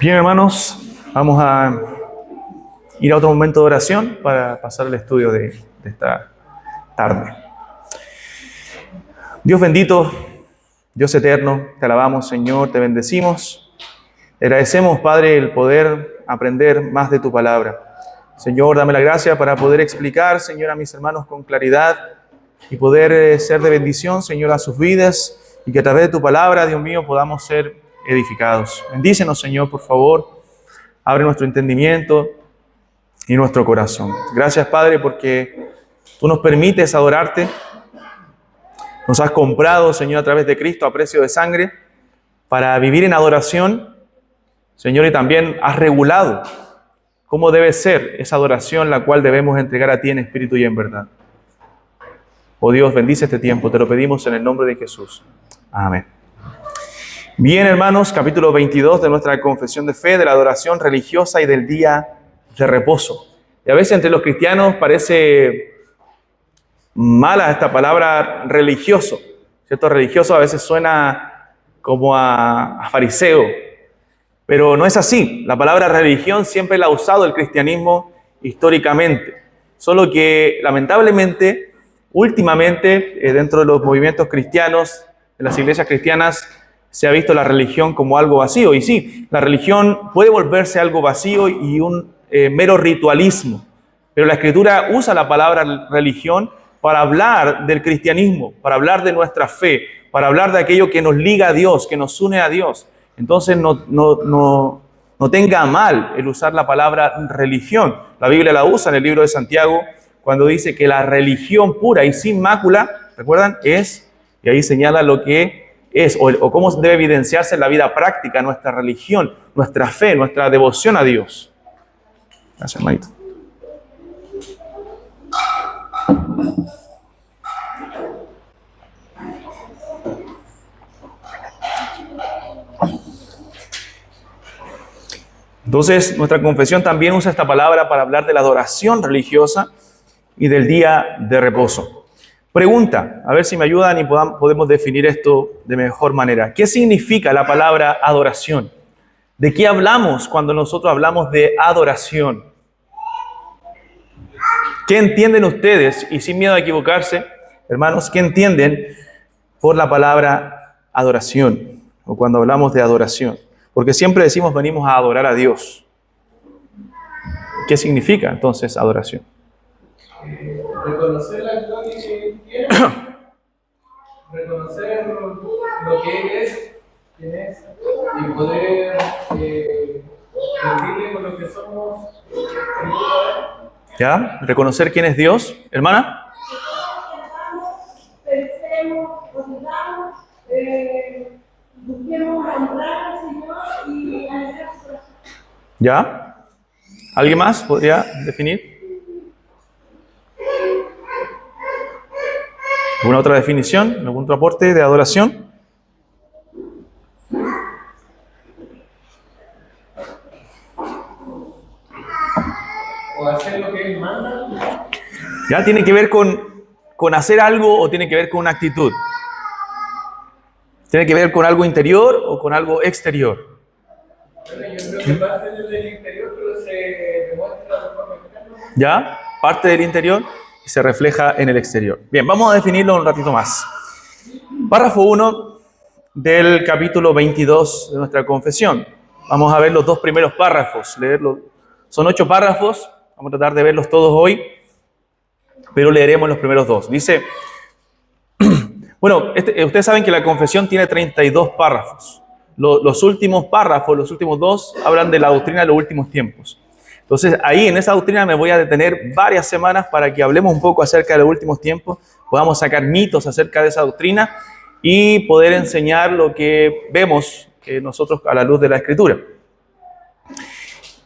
Bien, hermanos, vamos a ir a otro momento de oración para pasar el estudio de esta tarde. Dios bendito, Dios eterno, te alabamos, Señor, te bendecimos. Te agradecemos, Padre, el poder aprender más de tu palabra. Señor, dame la gracia para poder explicar, Señor, a mis hermanos con claridad y poder ser de bendición, Señor, a sus vidas y que a través de tu palabra, Dios mío, podamos ser edificados. Bendícenos, Señor, por favor. Abre nuestro entendimiento y nuestro corazón. Gracias, Padre, porque tú nos permites adorarte. Nos has comprado, Señor, a través de Cristo a precio de sangre para vivir en adoración, Señor, y también has regulado cómo debe ser esa adoración la cual debemos entregar a ti en espíritu y en verdad. Oh Dios, bendice este tiempo. Te lo pedimos en el nombre de Jesús. Amén. Bien, hermanos, capítulo 22 de nuestra confesión de fe, de la adoración religiosa y del día de reposo. Y a veces entre los cristianos parece mala esta palabra religioso, ¿cierto? Religioso a veces suena como a fariseo, pero no es así. La palabra religión siempre la ha usado el cristianismo históricamente, solo que lamentablemente, últimamente, dentro de los movimientos cristianos, de las iglesias cristianas, se ha visto la religión como algo vacío. Y sí, la religión puede volverse algo vacío y un mero ritualismo. Pero la Escritura usa la palabra religión para hablar del cristianismo, para hablar de nuestra fe, para hablar de aquello que nos liga a Dios, que nos une a Dios. Entonces no tenga mal el usar la palabra religión. La Biblia la usa en el libro de Santiago cuando dice que la religión pura y sin mácula, ¿recuerdan? Es, y ahí señala lo que es o cómo debe evidenciarse en la vida práctica nuestra religión, nuestra fe, nuestra devoción a Dios. Gracias, hermanito. Entonces, nuestra confesión también usa esta palabra para hablar de la adoración religiosa y del día de reposo. Pregunta, a ver si me ayudan y podemos definir esto de mejor manera. ¿Qué significa la palabra adoración? ¿De qué hablamos cuando nosotros hablamos de adoración? ¿Qué entienden ustedes? Y sin miedo a equivocarse, hermanos, ¿qué entienden por la palabra adoración? O cuando hablamos de adoración. Porque siempre decimos venimos a adorar a Dios. ¿Qué significa entonces adoración? Reconocer la gloria que Él tiene, reconocer lo que Él es, quién es, y poder rendirle con lo que somos. ¿Ya? Reconocer quién es Dios, hermana. Pensemos, digamos, busquemos honrar al Señor y alegrar su corazón. ¿Ya? ¿Alguien más podría definir? ¿Alguna otra definición? ¿Algún otro aporte de adoración? O hacer lo que Él manda. ¿Ya? ¿Tiene que ver con hacer algo o tiene que ver con una actitud? ¿Tiene que ver con algo interior o con algo exterior? Bueno, yo creo que parte del interior, pero se demuestra de forma externa. ¿Ya? Parte del interior y se refleja en el exterior. Bien, vamos a definirlo un ratito más. Párrafo 1 del capítulo 22 de nuestra confesión. Vamos a ver los dos primeros párrafos, leerlos. Son 8 párrafos, vamos a tratar de verlos todos hoy, pero leeremos los primeros 2. Dice, bueno, ustedes saben que la confesión tiene 32 párrafos. Los últimos párrafos, los últimos 2, hablan de la doctrina de los últimos tiempos. Entonces, ahí en esa doctrina me voy a detener varias semanas para que hablemos un poco acerca de los últimos tiempos, podamos sacar mitos acerca de esa doctrina y poder enseñar lo que vemos nosotros a la luz de la Escritura.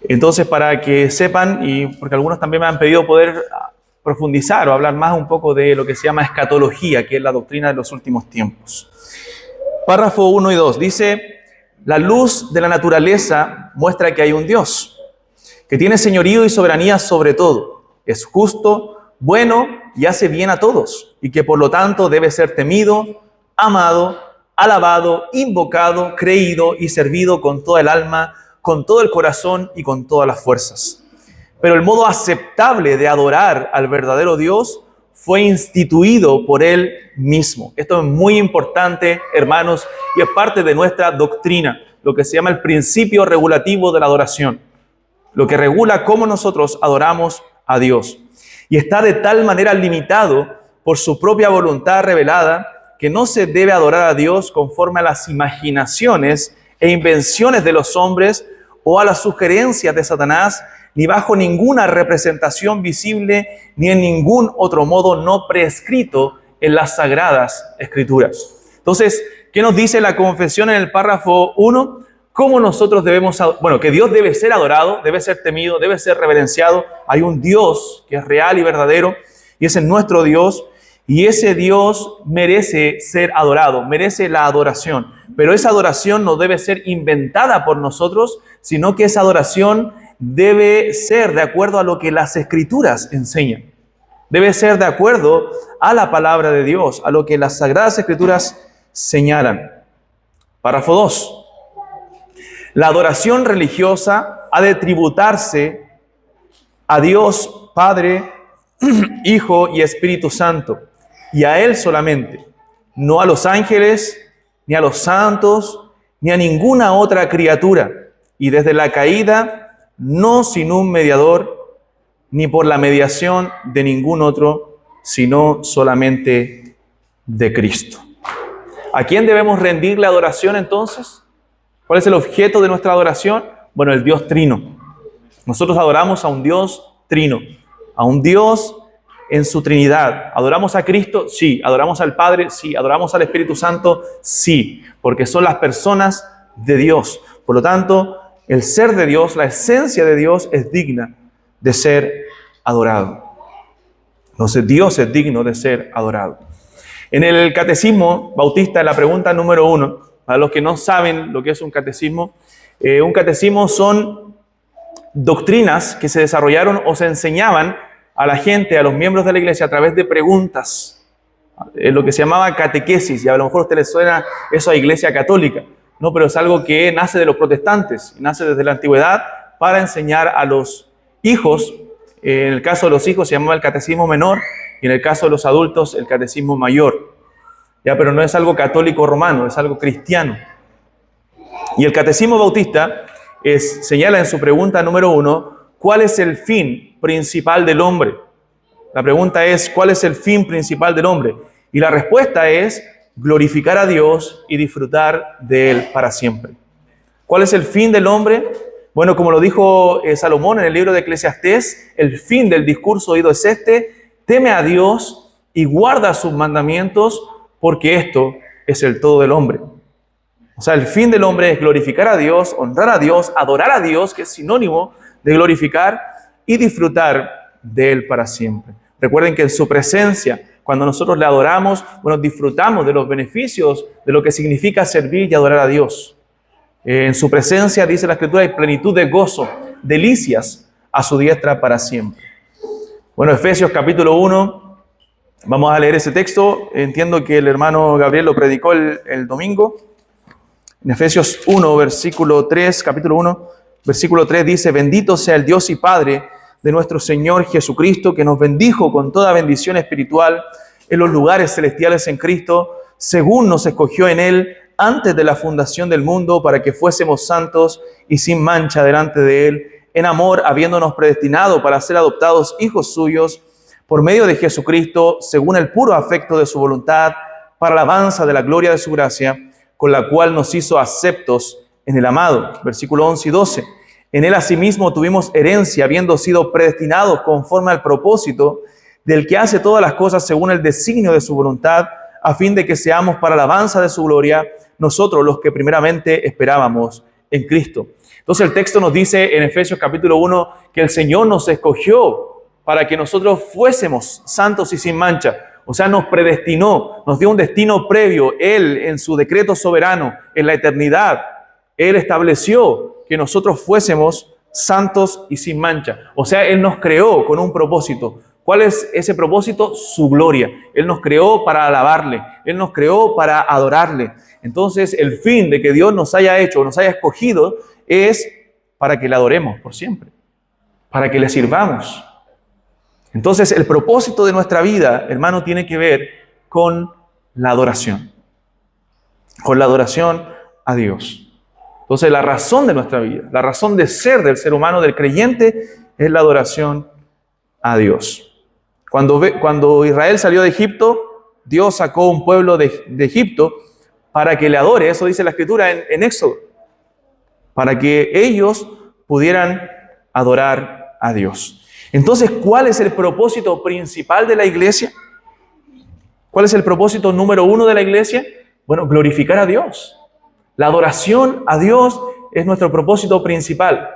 Entonces, para que sepan, y porque algunos también me han pedido poder profundizar o hablar más un poco de lo que se llama escatología, que es la doctrina de los últimos tiempos. Párrafo 1 y 2 dice, la luz de la naturaleza muestra que hay un Dios, que tiene señorío y soberanía sobre todo, es justo, bueno y hace bien a todos, y que por lo tanto debe ser temido, amado, alabado, invocado, creído y servido con toda el alma, con todo el corazón y con todas las fuerzas. Pero el modo aceptable de adorar al verdadero Dios fue instituido por Él mismo. Esto es muy importante, hermanos, y es parte de nuestra doctrina, lo que se llama el principio regulativo de la adoración, lo que regula cómo nosotros adoramos a Dios. Y está de tal manera limitado por su propia voluntad revelada que no se debe adorar a Dios conforme a las imaginaciones e invenciones de los hombres o a las sugerencias de Satanás, ni bajo ninguna representación visible, ni en ningún otro modo no prescrito en las Sagradas Escrituras. Entonces, ¿qué nos dice la confesión en el párrafo 1? ¿Cómo nosotros debemos, que Dios debe ser adorado, debe ser temido, debe ser reverenciado? Hay un Dios que es real y verdadero, y ese es nuestro Dios, y ese Dios merece ser adorado, merece la adoración. Pero esa adoración no debe ser inventada por nosotros, sino que esa adoración debe ser de acuerdo a lo que las Escrituras enseñan. Debe ser de acuerdo a la palabra de Dios, a lo que las Sagradas Escrituras señalan. Párrafo 2. La adoración religiosa ha de tributarse a Dios Padre, Hijo y Espíritu Santo, y a Él solamente, no a los ángeles, ni a los santos, ni a ninguna otra criatura, y desde la caída, no sin un mediador, ni por la mediación de ningún otro, sino solamente de Cristo. ¿A quién debemos rendir la adoración entonces? ¿Cuál es el objeto de nuestra adoración? Bueno, el Dios Trino. Nosotros adoramos a un Dios Trino, a un Dios en su Trinidad. ¿Adoramos a Cristo? Sí. ¿Adoramos al Padre? Sí. ¿Adoramos al Espíritu Santo? Sí, porque son las personas de Dios. Por lo tanto, el ser de Dios, la esencia de Dios es digna de ser adorado. Entonces, Dios es digno de ser adorado. En el Catecismo Bautista, en la pregunta número 1, para los que no saben lo que es un catecismo son doctrinas que se desarrollaron o se enseñaban a la gente, a los miembros de la iglesia, a través de preguntas. Lo que se llamaba catequesis, y a lo mejor a usted le suena eso a iglesia católica. No, pero es algo que nace de los protestantes, nace desde la antigüedad para enseñar a los hijos. En el caso de los hijos se llamaba el catecismo menor y en el caso de los adultos el catecismo mayor. Ya, pero no es algo católico romano, es algo cristiano. Y el Catecismo Bautista señala en su pregunta número 1, ¿cuál es el fin principal del hombre? La pregunta es, ¿cuál es el fin principal del hombre? Y la respuesta es glorificar a Dios y disfrutar de Él para siempre. ¿Cuál es el fin del hombre? Bueno, como lo dijo Salomón en el libro de Eclesiastés, el fin del discurso oído es este: teme a Dios y guarda sus mandamientos, porque esto es el todo del hombre. O sea, el fin del hombre es glorificar a Dios, honrar a Dios, adorar a Dios, que es sinónimo de glorificar, y disfrutar de Él para siempre. Recuerden que en su presencia, cuando nosotros le adoramos, disfrutamos de los beneficios de lo que significa servir y adorar a Dios. En su presencia, dice la Escritura, hay plenitud de gozo, delicias a su diestra para siempre. Bueno, Efesios capítulo 1, vamos a leer ese texto. Entiendo que el hermano Gabriel lo predicó el domingo. En Efesios 1, versículo 3, capítulo 1, versículo 3 dice: bendito sea el Dios y Padre de nuestro Señor Jesucristo, que nos bendijo con toda bendición espiritual en los lugares celestiales en Cristo, según nos escogió en Él antes de la fundación del mundo, para que fuésemos santos y sin mancha delante de Él, en amor, habiéndonos predestinado para ser adoptados hijos suyos, por medio de Jesucristo, según el puro afecto de su voluntad, para la alabanza de la gloria de su gracia, con la cual nos hizo aceptos en el amado. Versículo 11 y 12. En Él asimismo tuvimos herencia, habiendo sido predestinados conforme al propósito del que hace todas las cosas según el designio de su voluntad, a fin de que seamos para la alabanza de su gloria, nosotros los que primeramente esperábamos en Cristo. Entonces el texto nos dice en Efesios capítulo 1 que el Señor nos escogió para que nosotros fuésemos santos y sin mancha. O sea, nos predestinó, nos dio un destino previo. Él, en su decreto soberano, en la eternidad, Él estableció que nosotros fuésemos santos y sin mancha. O sea, Él nos creó con un propósito. ¿Cuál es ese propósito? Su gloria. Él nos creó para alabarle. Él nos creó para adorarle. Entonces, el fin de que Dios nos haya hecho, nos haya escogido, es para que le adoremos por siempre, para que le sirvamos. Entonces, el propósito de nuestra vida, hermano, tiene que ver con la adoración a Dios. Entonces, la razón de nuestra vida, la razón de ser del ser humano, del creyente, es la adoración a Dios. Cuando Israel salió de Egipto, Dios sacó un pueblo de Egipto para que le adore. Eso dice la Escritura en Éxodo. Para que ellos pudieran adorar a Dios. Entonces, ¿cuál es el propósito principal de la iglesia? ¿Cuál es el propósito número 1 de la iglesia? Bueno, glorificar a Dios. La adoración a Dios es nuestro propósito principal.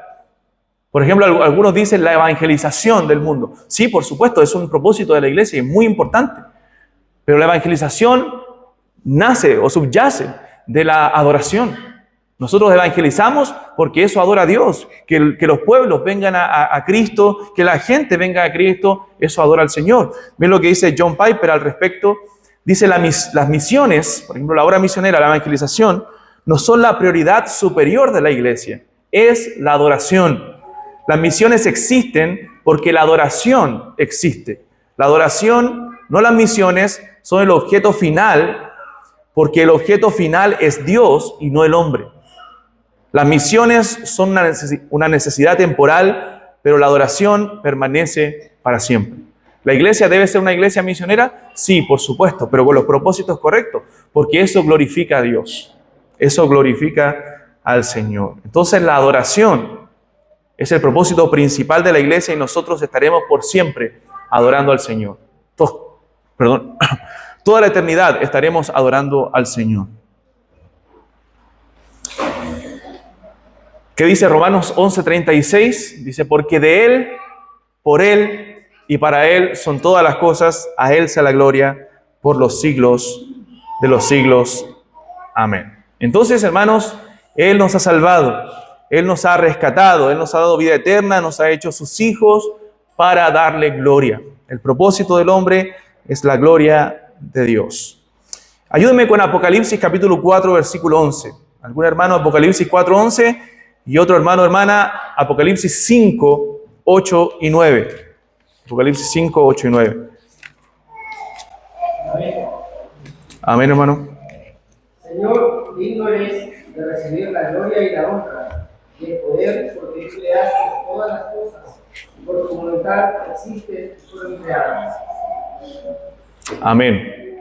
Por ejemplo, algunos dicen la evangelización del mundo. Sí, por supuesto, es un propósito de la iglesia y es muy importante. Pero la evangelización nace o subyace de la adoración. Nosotros evangelizamos porque eso adora a Dios. Que los pueblos vengan a Cristo, que la gente venga a Cristo, eso adora al Señor. Ven lo que dice John Piper al respecto. Dice las misiones, por ejemplo, la obra misionera, la evangelización, no son la prioridad superior de la iglesia. Es la adoración. Las misiones existen porque la adoración existe. La adoración, no las misiones, son el objeto final, porque el objeto final es Dios y no el hombre. Las misiones son una necesidad temporal, pero la adoración permanece para siempre. ¿La iglesia debe ser una iglesia misionera? Sí, por supuesto, pero con los propósitos correctos, porque eso glorifica a Dios. Eso glorifica al Señor. Entonces la adoración es el propósito principal de la iglesia y nosotros estaremos por siempre adorando al Señor. Toda la eternidad estaremos adorando al Señor. ¿Qué dice Romanos 11:36? Dice, porque de Él, por Él y para Él son todas las cosas, a Él sea la gloria por los siglos de los siglos. Amén. Entonces, hermanos, Él nos ha salvado, Él nos ha rescatado, Él nos ha dado vida eterna, nos ha hecho sus hijos para darle gloria. El propósito del hombre es la gloria de Dios. Ayúdenme con Apocalipsis capítulo 4, versículo 11. ¿Algún hermano Apocalipsis 4:11? Y otro hermano, hermana, Apocalipsis 5, 8 y 9. Apocalipsis 5, 8 y 9. Amén, hermano. Señor, digno eres de recibir la gloria y la honra y el poder, porque tú le haces todas las cosas, y por tu voluntad existen y fueron creadas. Amén.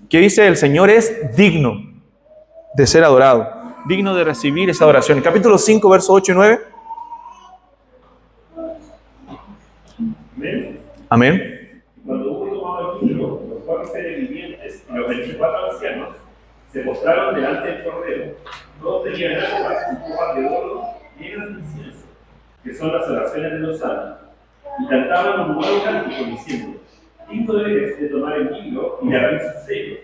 ¿Qué dice? El Señor es digno de ser adorado, digno de recibir esa adoración. Capítulo 5, versos 8 y 9. Amén. Amén. Cuando hubo tomado el libro, los 4 seres vivientes y los 24 ancianos se postraron delante del Cordero. Todos tenían en sus copas de oro llenas de incienso, que son las oraciones de los santos, y cantaban un nuevo cántico diciendo: digno eres de tomar el libro y de abrir sus sellos,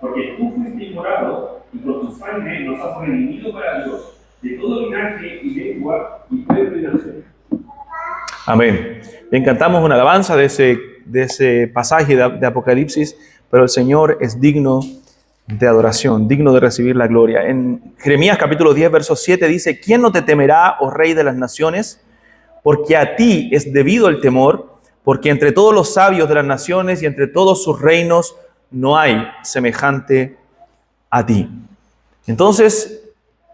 porque tú fuiste inmolado y con tu sangre nos has redimido para Dios de todo linaje y lengua y pueblo y nación. Amén. Bien, cantamos una alabanza de ese pasaje de Apocalipsis, pero el Señor es digno de adoración, digno de recibir la gloria. En Jeremías capítulo 10, verso 7 dice: ¿quién no te temerá, oh Rey de las naciones? Porque a ti es debido el temor, porque entre todos los sabios de las naciones y entre todos sus reinos no hay semejante a ti. Entonces,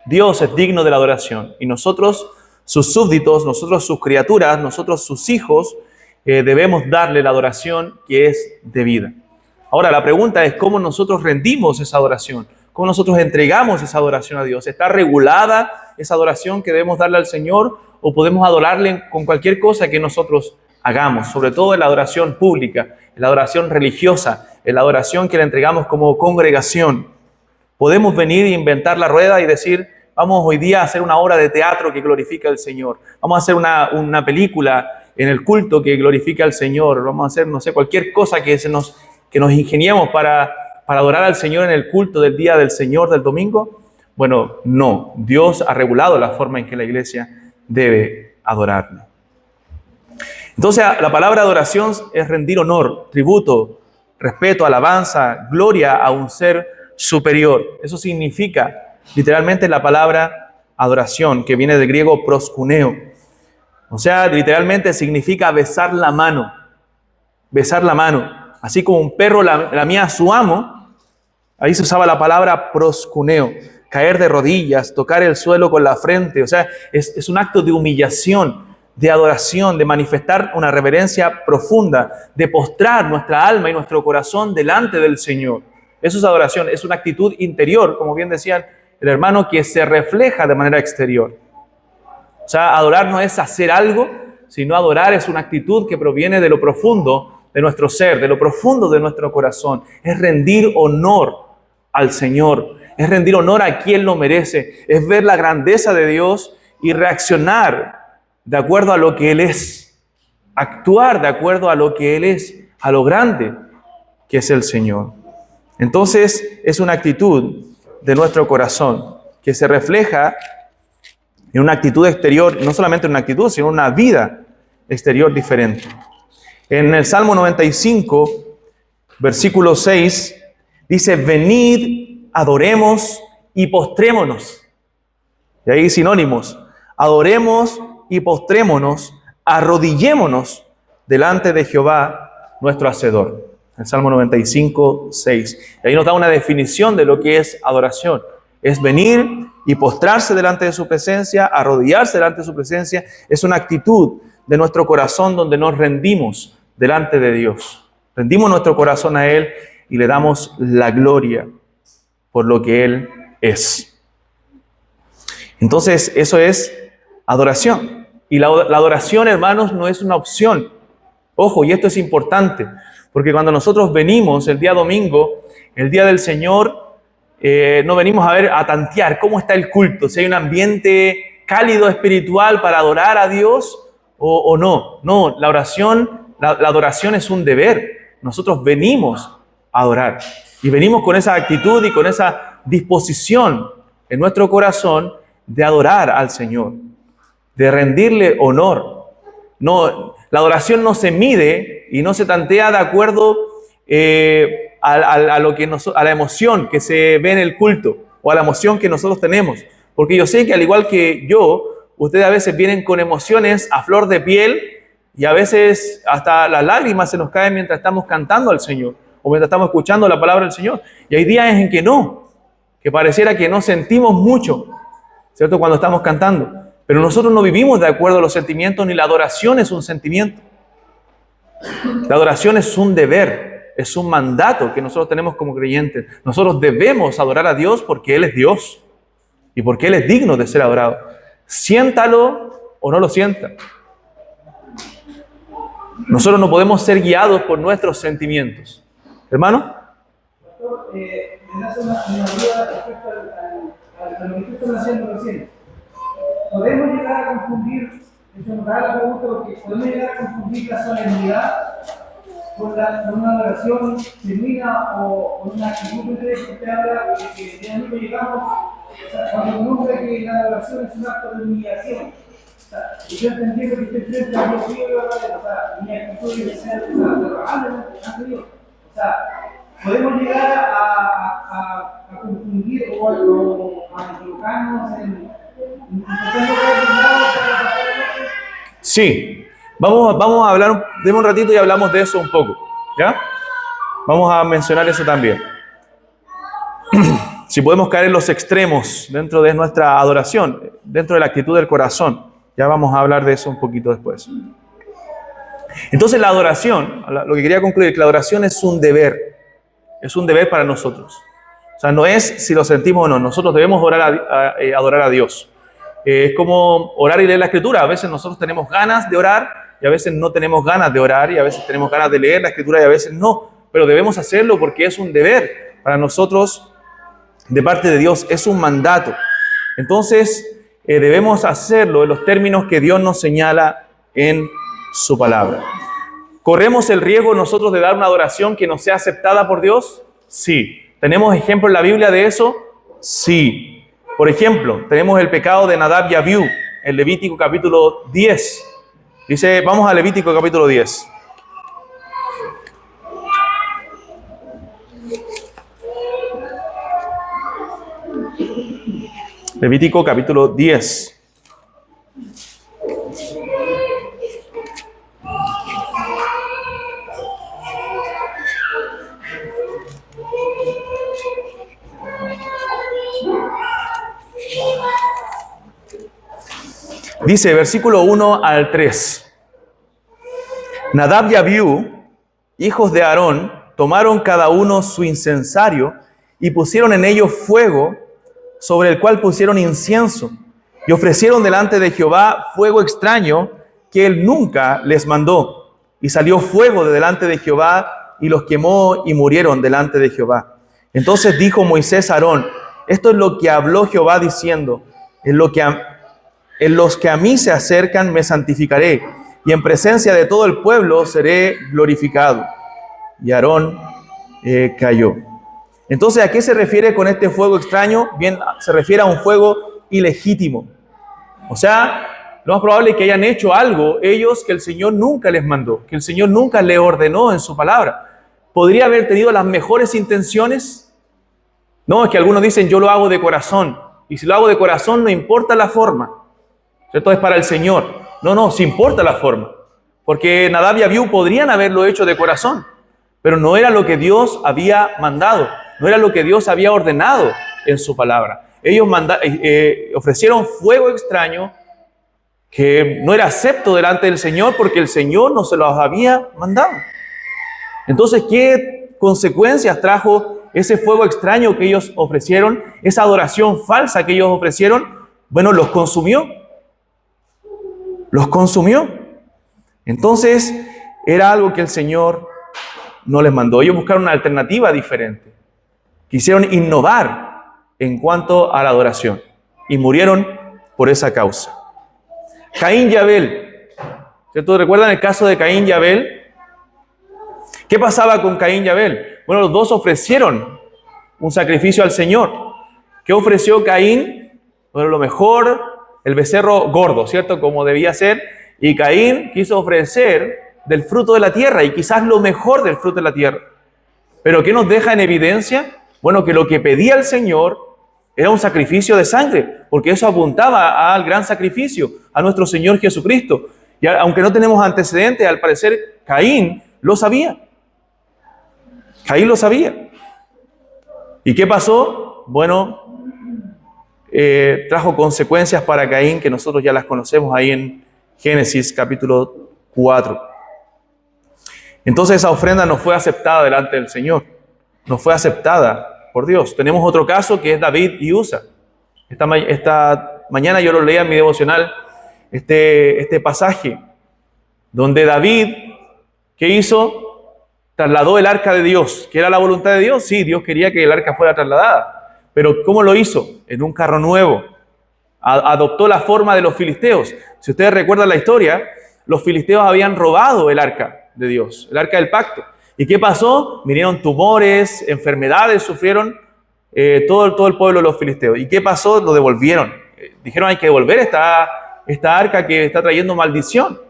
Dios es digno de la adoración y nosotros, sus súbditos, nosotros sus criaturas, nosotros sus hijos, debemos darle la adoración que es debida. Ahora, la pregunta es cómo nosotros rendimos esa adoración, cómo nosotros entregamos esa adoración a Dios. ¿Está regulada esa adoración que debemos darle al Señor o podemos adorarle con cualquier cosa que nosotros hagamos? Sobre todo en la adoración pública, en la adoración religiosa, en la adoración que le entregamos como congregación. Podemos venir e inventar la rueda y decir: vamos hoy día a hacer una obra de teatro que glorifica al Señor. Vamos a hacer una película en el culto que glorifica al Señor. Vamos a hacer, no sé, cualquier cosa que nos ingeniemos para adorar al Señor en el culto del día del Señor, del domingo. Bueno, no. Dios ha regulado la forma en que la iglesia debe adorarlo. Entonces, la palabra adoración es rendir honor, tributo, respeto, alabanza, gloria a un ser superior. Eso significa literalmente la palabra adoración, que viene del griego proskuneo. O sea, literalmente significa besar la mano. Besar la mano. Así como un perro lamía a su amo, ahí se usaba la palabra proskuneo. Caer de rodillas, tocar el suelo con la frente. O sea, es un acto de humillación, de adoración, de manifestar una reverencia profunda, de postrar nuestra alma y nuestro corazón delante del Señor. Eso es adoración, es una actitud interior, como bien decían el hermano, que se refleja de manera exterior. O sea, adorar no es hacer algo, sino adorar es una actitud que proviene de lo profundo de nuestro ser, de lo profundo de nuestro corazón. Es rendir honor al Señor, es rendir honor a quien lo merece, es ver la grandeza de Dios y reaccionar de acuerdo a lo que Él es, actuar de acuerdo a lo que Él es, a lo grande que es el Señor. Entonces, es una actitud de nuestro corazón que se refleja en una actitud exterior, no solamente en una actitud, sino en una vida exterior diferente. En el Salmo 95, versículo 6, dice: venid, adoremos y postrémonos. Y ahí sinónimos: adoremos y postrémonos, arrodillémonos delante de Jehová, nuestro Hacedor. El Salmo 95, 6. Y ahí nos da una definición de lo que es adoración. Es venir y postrarse delante de su presencia, arrodillarse delante de su presencia. Es una actitud de nuestro corazón donde nos rendimos delante de Dios. Rendimos nuestro corazón a Él y le damos la gloria por lo que Él es. Entonces, eso es adoración. Y la adoración, hermanos, no es una opción. Ojo, y esto es importante, porque cuando nosotros venimos el día domingo, el día del Señor, no venimos a tantear cómo está el culto, si hay un ambiente cálido espiritual para adorar a Dios o no. No, la adoración es un deber. Nosotros venimos a adorar y venimos con esa actitud y con esa disposición en nuestro corazón de adorar al Señor, de rendirle honor. No, la adoración no se mide y no se tantea de acuerdo a la emoción que se ve en el culto o a la emoción que nosotros tenemos. Porque yo sé que al igual que yo, ustedes a veces vienen con emociones a flor de piel y a veces hasta las lágrimas se nos caen mientras estamos cantando al Señor o mientras estamos escuchando la palabra del Señor. Y hay días en que no, que pareciera que no sentimos mucho, ¿cierto? Cuando estamos cantando. Pero nosotros no vivimos de acuerdo a los sentimientos, ni la adoración es un sentimiento. La adoración es un deber, es un mandato que nosotros tenemos como creyentes. Nosotros debemos adorar a Dios porque Él es Dios y porque Él es digno de ser adorado. Siéntalo o no lo sienta. Nosotros no podemos ser guiados por nuestros sentimientos. ¿Hermano? Doctor, me hace una duda respecto a lo que usted está haciendo recién. ¿Podemos llegar a confundir, esto nos da la pregunta, porque podemos llegar a confundir la solemnidad con una adoración genuina o con una actitud que usted habla de que realmente llegamos, o sea, cuando nombra que la adoración es un acto de humillación? O sea, yo entiendo que usted frente a Dios mío, o sea, mi actitud debe ser derramable ante Dios. O sea, podemos llegar a confundir o a equivocarnos en Sí, vamos a hablar, deme un ratito y hablamos de eso un poco, ¿ya? Vamos a mencionar eso también. Si podemos caer en los extremos dentro de nuestra adoración, dentro de la actitud del corazón, ya vamos a hablar de eso un poquito después. Entonces la adoración, lo que quería concluir, que la adoración es un deber para nosotros. O sea, no es si lo sentimos o no, nosotros debemos adorar a Dios. Es como orar y leer la Escritura. A veces nosotros tenemos ganas de orar y a veces no tenemos ganas de orar y a veces tenemos ganas de leer la Escritura y a veces no. Pero debemos hacerlo porque es un deber para nosotros de parte de Dios, es un mandato. Entonces, debemos hacerlo en los términos que Dios nos señala en su palabra. ¿Corremos el riesgo nosotros de dar una adoración que no sea aceptada por Dios? Sí. ¿Tenemos ejemplo en la Biblia de eso? Sí. Por ejemplo, tenemos el pecado de Nadab y Abiú, en Levítico capítulo 10. Dice, vamos a Levítico capítulo 10. Levítico capítulo 10. Dice, versículo 1 al 3. Nadab y Abiú, hijos de Aarón, tomaron cada uno su incensario y pusieron en ello fuego, sobre el cual pusieron incienso, y ofrecieron delante de Jehová fuego extraño que él nunca les mandó. Y salió fuego de delante de Jehová, y los quemó y murieron delante de Jehová. Entonces dijo Moisés a Aarón, esto es lo que habló Jehová diciendo, en los que a mí se acercan me santificaré, y en presencia de todo el pueblo seré glorificado. Y Aarón cayó. Entonces, ¿a qué se refiere con este fuego extraño? Bien, se refiere a un fuego ilegítimo. O sea, lo más probable es que hayan hecho algo ellos que el Señor nunca les mandó, que el Señor nunca les ordenó en su palabra. ¿Podría haber tenido las mejores intenciones? No, es que algunos dicen, yo lo hago de corazón. Y si lo hago de corazón, no importa la forma. ¿Cierto? Es para el Señor. No, sí importa la forma. Porque Nadab y Abiú podrían haberlo hecho de corazón, pero no era lo que Dios había mandado, no era lo que Dios había ordenado en su palabra. Ellos ofrecieron fuego extraño que no era acepto delante del Señor porque el Señor no se los había mandado. Entonces, ¿qué consecuencias trajo ese fuego extraño que ellos ofrecieron? Esa adoración falsa que ellos ofrecieron, bueno, los consumió. Los consumió. Entonces, era algo que el Señor no les mandó. Ellos buscaron una alternativa diferente. Quisieron innovar en cuanto a la adoración y murieron por esa causa. Caín y Abel. ¿Cierto? ¿Recuerdan el caso de Caín y Abel? ¿Qué pasaba con Caín y Abel? Bueno, los dos ofrecieron un sacrificio al Señor. ¿Qué ofreció Caín? Bueno, lo mejor, el becerro gordo, ¿cierto? Como debía ser. Y Caín quiso ofrecer del fruto de la tierra y quizás lo mejor del fruto de la tierra. ¿Pero qué nos deja en evidencia? Bueno, que lo que pedía el Señor era un sacrificio de sangre, porque eso apuntaba al gran sacrificio, a nuestro Señor Jesucristo. Y aunque no tenemos antecedentes, al parecer Caín lo sabía. Caín lo sabía. ¿Y qué pasó? Bueno, trajo consecuencias para Caín que nosotros ya las conocemos ahí en Génesis capítulo 4. Entonces esa ofrenda no fue aceptada delante del Señor. No fue aceptada por Dios. Tenemos otro caso que es David y Usa. Esta mañana yo lo leía en mi devocional, este pasaje, donde David, ¿qué hizo? Trasladó el arca de Dios, que era la voluntad de Dios. Sí, Dios quería que el arca fuera trasladada. Pero ¿cómo lo hizo? En un carro nuevo. Adoptó la forma de los filisteos. Si ustedes recuerdan la historia, los filisteos habían robado el arca de Dios, el arca del pacto. ¿Y qué pasó? Vinieron tumores, enfermedades, sufrieron todo el pueblo de los filisteos. ¿Y qué pasó? Lo devolvieron. Dijeron, hay que devolver esta arca que está trayendo maldición.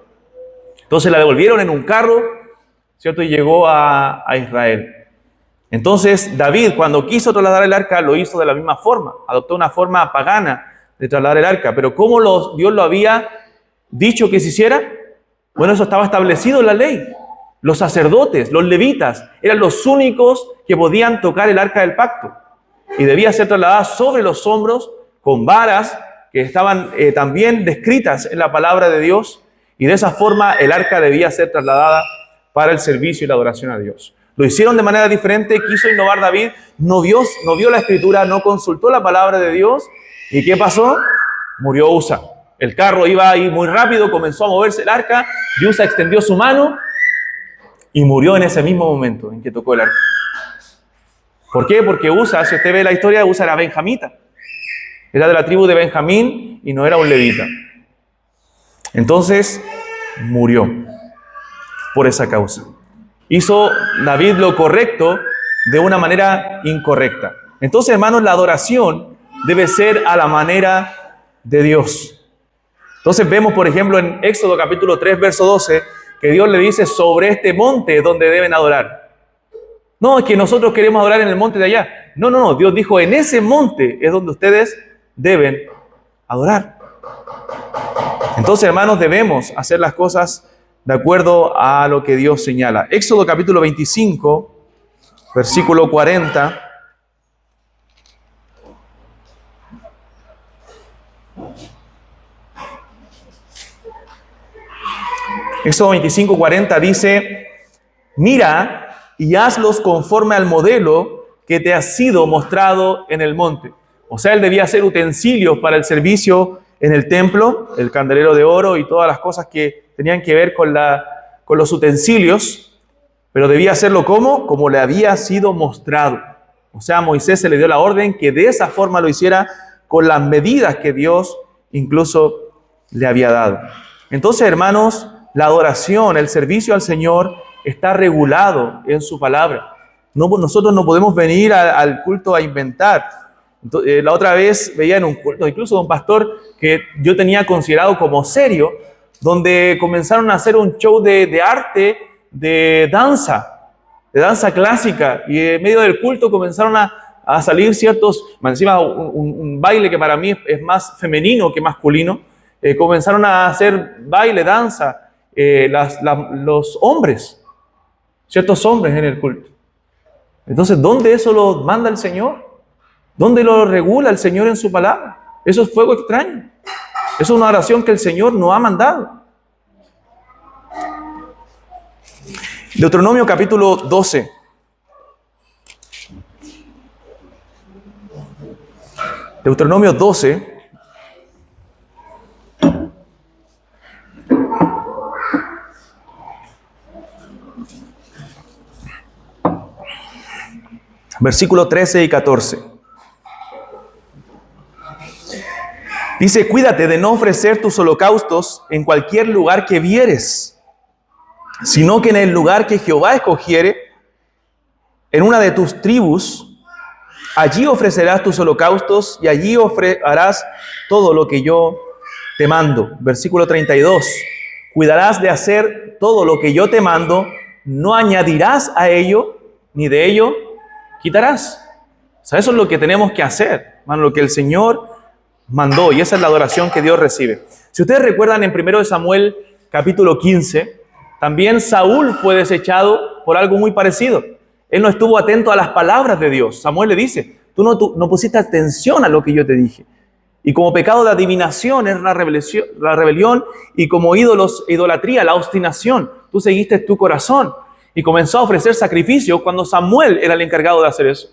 Entonces la devolvieron en un carro, ¿cierto? Y llegó a Israel. Entonces David, cuando quiso trasladar el arca, lo hizo de la misma forma. Adoptó una forma pagana de trasladar el arca. Pero ¿cómo Dios lo había dicho que se hiciera? Bueno, eso estaba establecido en la ley. Los sacerdotes, los levitas, eran los únicos que podían tocar el arca del pacto. Y debía ser trasladada sobre los hombros con varas que estaban también descritas en la palabra de Dios. Y de esa forma el arca debía ser trasladada para el servicio y la adoración a Dios. Lo hicieron de manera diferente, quiso innovar David, no vio la escritura, no consultó la palabra de Dios. ¿Y qué pasó? Murió Usa. El carro iba ahí muy rápido, comenzó a moverse el arca, y Usa extendió su mano y murió en ese mismo momento en que tocó el arca. ¿Por qué? Porque Usa, si usted ve la historia, Usa era benjamita. Era de la tribu de Benjamín y no era un levita. Entonces, murió por esa causa. Hizo David lo correcto de una manera incorrecta. Entonces, hermanos, la adoración debe ser a la manera de Dios. Entonces vemos, por ejemplo, en Éxodo capítulo 3, verso 12, que Dios le dice sobre este monte donde deben adorar. No, es que nosotros queremos adorar en el monte de allá. No. Dios dijo, en ese monte es donde ustedes deben adorar. Entonces, hermanos, debemos hacer las cosas de acuerdo a lo que Dios señala. Éxodo capítulo 25, versículo 40. Éxodo 25, 40 dice: mira y hazlos conforme al modelo que te ha sido mostrado en el monte. O sea, él debía hacer utensilios para el servicio en el templo, el candelero de oro y todas las cosas que tenían que ver con los utensilios, pero debía hacerlo como le había sido mostrado. O sea, a Moisés se le dio la orden que de esa forma lo hiciera con las medidas que Dios incluso le había dado. Entonces, hermanos, la adoración, el servicio al Señor está regulado en su palabra. Nosotros no podemos venir al culto a inventar. Entonces, la otra vez veía en un culto, incluso de un pastor que yo tenía considerado como serio, donde comenzaron a hacer un show de arte, de danza clásica, y en medio del culto comenzaron a salir ciertos, encima un baile que para mí es más femenino que masculino, comenzaron a hacer baile, danza, los hombres, ciertos hombres en el culto. Entonces, ¿dónde eso lo manda el Señor? ¿Dónde lo regula el Señor en su palabra? Eso es fuego extraño. Eso es una oración que el Señor no ha mandado. Deuteronomio capítulo 12. Deuteronomio 12. Versículo 13 y 14. Dice: cuídate de no ofrecer tus holocaustos en cualquier lugar que vieres, sino que en el lugar que Jehová escogiere, en una de tus tribus, allí ofrecerás tus holocaustos y allí harás todo lo que yo te mando. Versículo 32. Cuidarás de hacer todo lo que yo te mando, no añadirás a ello, ni de ello quitarás. O sea, eso es lo que tenemos que hacer, hermano, lo que el Señor mandó, y esa es la adoración que Dios recibe. Si ustedes recuerdan en 1 Samuel capítulo 15, también Saúl fue desechado por algo muy parecido. Él no estuvo atento a las palabras de Dios. Samuel le dice: tú no pusiste atención a lo que yo te dije. Y como pecado de adivinación es la rebelión, y como ídolos, idolatría, la obstinación. Tú seguiste tu corazón y comenzó a ofrecer sacrificios cuando Samuel era el encargado de hacer eso.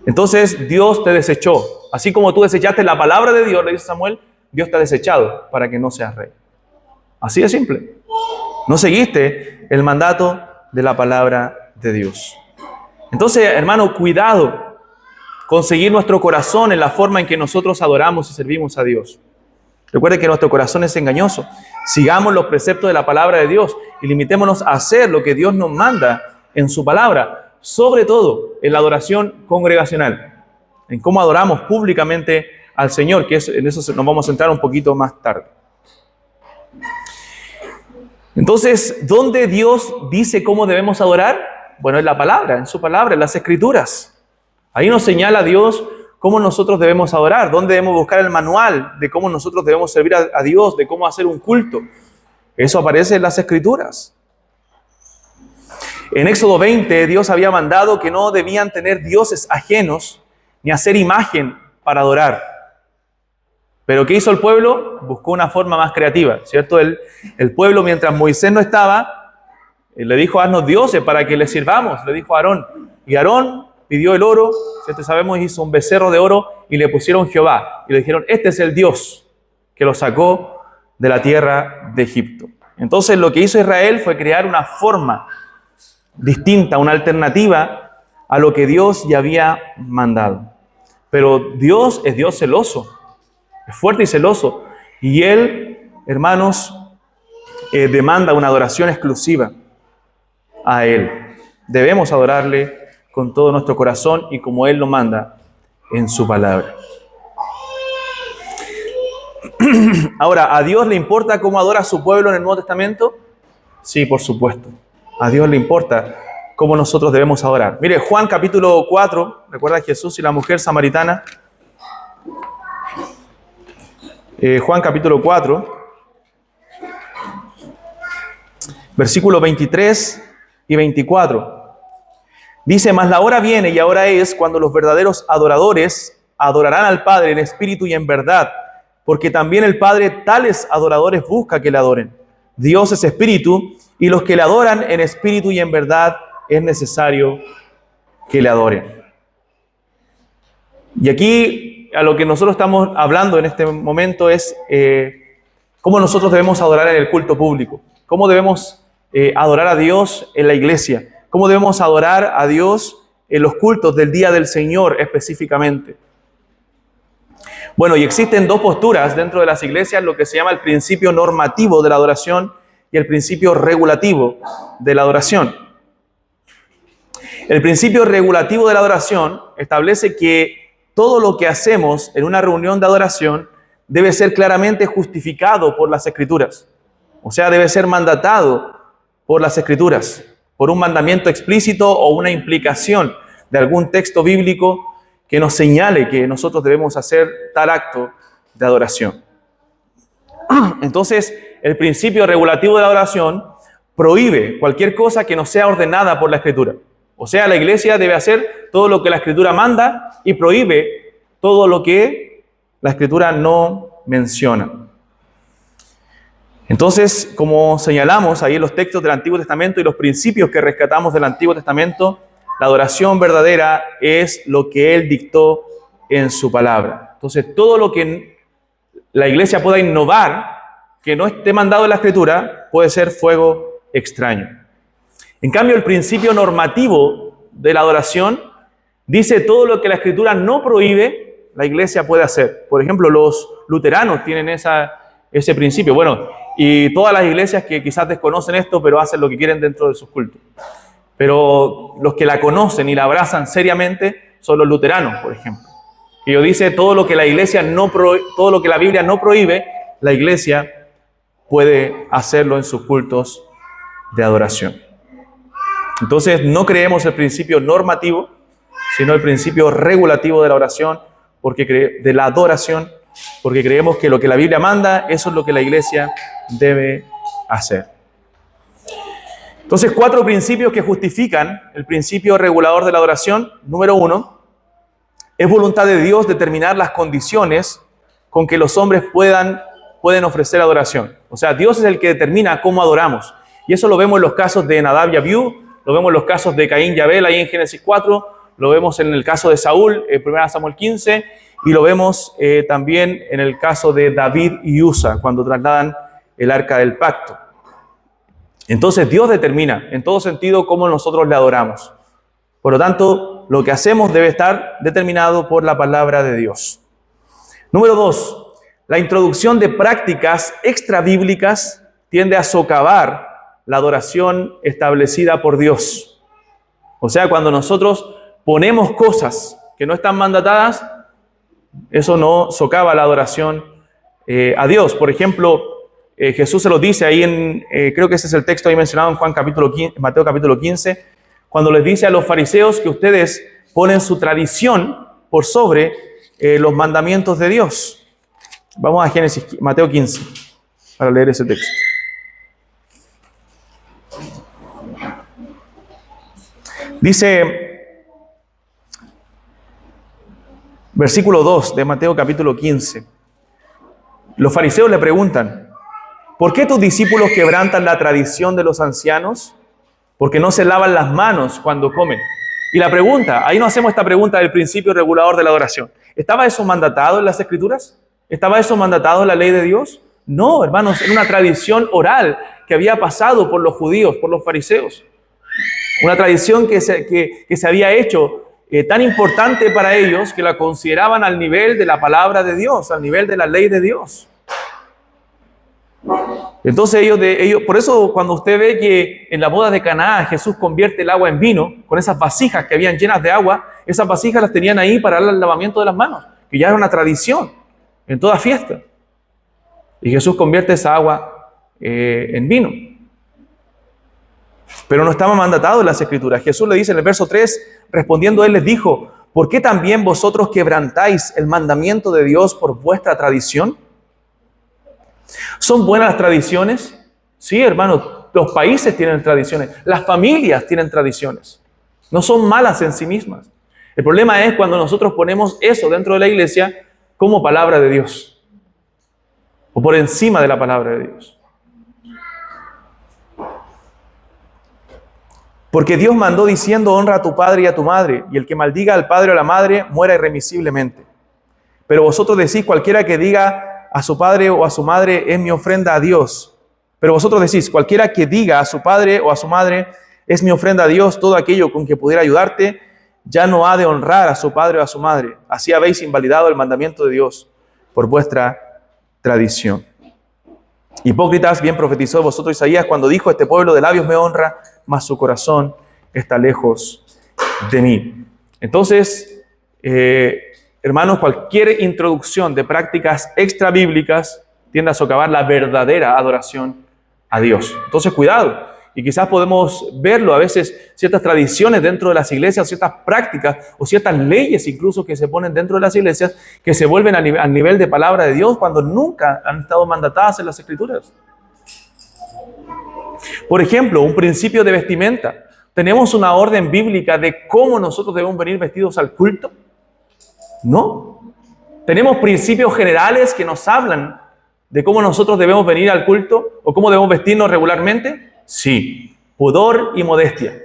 Entonces Dios te desechó. Así como tú desechaste la palabra de Dios, le dice Samuel, Dios te ha desechado para que no seas rey. Así de simple. No seguiste el mandato de la palabra de Dios. Entonces, hermano, cuidado con seguir nuestro corazón en la forma en que nosotros adoramos y servimos a Dios. Recuerde que nuestro corazón es engañoso. Sigamos los preceptos de la palabra de Dios y limitémonos a hacer lo que Dios nos manda en su palabra, sobre todo en la adoración congregacional, en cómo adoramos públicamente al Señor, que en eso nos vamos a centrar un poquito más tarde. Entonces, ¿dónde Dios dice cómo debemos adorar? Bueno, en la palabra, en su palabra, en las Escrituras. Ahí nos señala Dios cómo nosotros debemos adorar, dónde debemos buscar el manual de cómo nosotros debemos servir a Dios, de cómo hacer un culto. Eso aparece en las Escrituras. En Éxodo 20, Dios había mandado que no debían tener dioses ajenos ni hacer imagen para adorar. Pero ¿qué hizo el pueblo? Buscó una forma más creativa, ¿cierto? El pueblo, mientras Moisés no estaba, le dijo: haznos dioses para que les sirvamos, le dijo a Aarón. Y Aarón pidió el oro, ¿cierto? Sabemos, hizo un becerro de oro y le pusieron Jehová. Y le dijeron: este es el Dios que lo sacó de la tierra de Egipto. Entonces lo que hizo Israel fue crear una forma distinta, una alternativa a lo que Dios ya había mandado. Pero Dios es Dios celoso, es fuerte y celoso. Y Él, hermanos, demanda una adoración exclusiva a Él. Debemos adorarle con todo nuestro corazón y como Él lo manda en su palabra. Ahora, ¿a Dios le importa cómo adora a su pueblo en el Nuevo Testamento? Sí, por supuesto. A Dios le importa cómo nosotros debemos adorar. Mire, Juan capítulo 4, recuerda a Jesús y la mujer samaritana. Juan capítulo 4, versículos 23 y 24. Dice: mas la hora viene y ahora es cuando los verdaderos adoradores adorarán al Padre en espíritu y en verdad, porque también el Padre tales adoradores busca que le adoren. Dios es espíritu, y los que le adoran en espíritu y en verdad es necesario que le adoren. Y aquí a lo que nosotros estamos hablando en este momento es cómo nosotros debemos adorar en el culto público, cómo debemos adorar a Dios en la iglesia, cómo debemos adorar a Dios en los cultos del Día del Señor específicamente. Bueno, y existen dos posturas dentro de las iglesias, lo que se llama el principio normativo de la adoración y el principio regulativo de la adoración. El principio regulativo de la adoración establece que todo lo que hacemos en una reunión de adoración debe ser claramente justificado por las Escrituras. O sea, debe ser mandatado por las Escrituras, por un mandamiento explícito o una implicación de algún texto bíblico que nos señale que nosotros debemos hacer tal acto de adoración. Entonces, el principio regulativo de la adoración prohíbe cualquier cosa que no sea ordenada por la Escritura. O sea, la iglesia debe hacer todo lo que la Escritura manda y prohíbe todo lo que la Escritura no menciona. Entonces, como señalamos ahí en los textos del Antiguo Testamento y los principios que rescatamos del Antiguo Testamento, la adoración verdadera es lo que Él dictó en su palabra. Entonces, todo lo que la iglesia pueda innovar, que no esté mandado en la Escritura, puede ser fuego extraño. En cambio, el principio normativo de la adoración dice todo lo que la Escritura no prohíbe, la iglesia puede hacer. Por ejemplo, los luteranos tienen ese principio. Bueno, y todas las iglesias que quizás desconocen esto, pero hacen lo que quieren dentro de sus cultos. Pero los que la conocen y la abrazan seriamente son los luteranos, por ejemplo. Ellos dicen todo lo que la iglesia todo lo que la Biblia no prohíbe, la iglesia puede hacerlo en sus cultos de adoración. Entonces, no creemos el principio normativo, sino el principio regulativo de la oración, de la adoración, porque creemos que lo que la Biblia manda, eso es lo que la iglesia debe hacer. Entonces, 4 principios que justifican el principio regulador de la adoración. Número 1, es voluntad de Dios determinar las condiciones con que los hombres pueden ofrecer adoración. O sea, Dios es el que determina cómo adoramos. Y eso lo vemos en los casos de Nadab y Abiú, lo vemos en los casos de Caín y Abel, ahí en Génesis 4, lo vemos en el caso de Saúl, en 1 Samuel 15, y lo vemos también en el caso de David y Usa, cuando trasladan el arca del pacto. Entonces Dios determina en todo sentido cómo nosotros le adoramos. Por lo tanto, lo que hacemos debe estar determinado por la palabra de Dios. Número 2, la introducción de prácticas extrabíblicas tiende a socavar la adoración establecida por Dios. O sea, cuando nosotros ponemos cosas que no están mandatadas, eso no socava la adoración a Dios. Por ejemplo, Jesús se lo dice ahí creo que ese es el texto ahí mencionado en Mateo capítulo 15, cuando les dice a los fariseos que ustedes ponen su tradición por sobre los mandamientos de Dios. Vamos a Mateo 15, para leer ese texto. Dice, versículo 2 de Mateo capítulo 15. Los fariseos le preguntan: ¿por qué tus discípulos quebrantan la tradición de los ancianos? Porque no se lavan las manos cuando comen. Y la pregunta, ahí nos hacemos esta pregunta del principio regulador de la adoración. ¿Estaba eso mandatado en las Escrituras? ¿Estaba eso mandatado en la ley de Dios? No, hermanos, era una tradición oral que había pasado por los judíos, por los fariseos. Una tradición que se había hecho tan importante para ellos que la consideraban al nivel de la palabra de Dios, al nivel de la ley de Dios. Entonces ellos, por eso cuando usted ve que en la boda de Caná Jesús convierte el agua en vino, con esas vasijas que habían llenas de agua, esas vasijas las tenían ahí para el lavamiento de las manos, que ya era una tradición en toda fiesta. Y Jesús convierte esa agua en vino. Pero no estaba mandatado en las Escrituras. Jesús le dice en el verso 3, respondiendo él les dijo: ¿por qué también vosotros quebrantáis el mandamiento de Dios por vuestra tradición? ¿Son buenas las tradiciones? Sí, hermanos, los países tienen tradiciones, las familias tienen tradiciones. No son malas en sí mismas. El problema es cuando nosotros ponemos eso dentro de la iglesia como palabra de Dios, o por encima de la palabra de Dios. Porque Dios mandó diciendo, honra a tu padre y a tu madre, y el que maldiga al padre o a la madre muera irremisiblemente. Pero vosotros decís, cualquiera que diga a su padre o a su madre es mi ofrenda a Dios. Pero vosotros decís, cualquiera que diga a su padre o a su madre es mi ofrenda a Dios, todo aquello con que pudiera ayudarte, ya no ha de honrar a su padre o a su madre. Así habéis invalidado el mandamiento de Dios por vuestra tradición. Hipócritas, bien profetizó de vosotros Isaías cuando dijo, este pueblo de labios me honra, mas su corazón está lejos de mí. Entonces, hermanos, cualquier introducción de prácticas extra bíblicas tiende a socavar la verdadera adoración a Dios. Entonces, cuidado. Y quizás podemos verlo a veces, ciertas tradiciones dentro de las iglesias, ciertas prácticas o ciertas leyes incluso que se ponen dentro de las iglesias que se vuelven a nivel de palabra de Dios cuando nunca han estado mandatadas en las Escrituras. Por ejemplo, un principio de vestimenta. ¿Tenemos una orden bíblica de cómo nosotros debemos venir vestidos al culto? No. ¿Tenemos principios generales que nos hablan de cómo nosotros debemos venir al culto o cómo debemos vestirnos regularmente? Sí, pudor y modestia,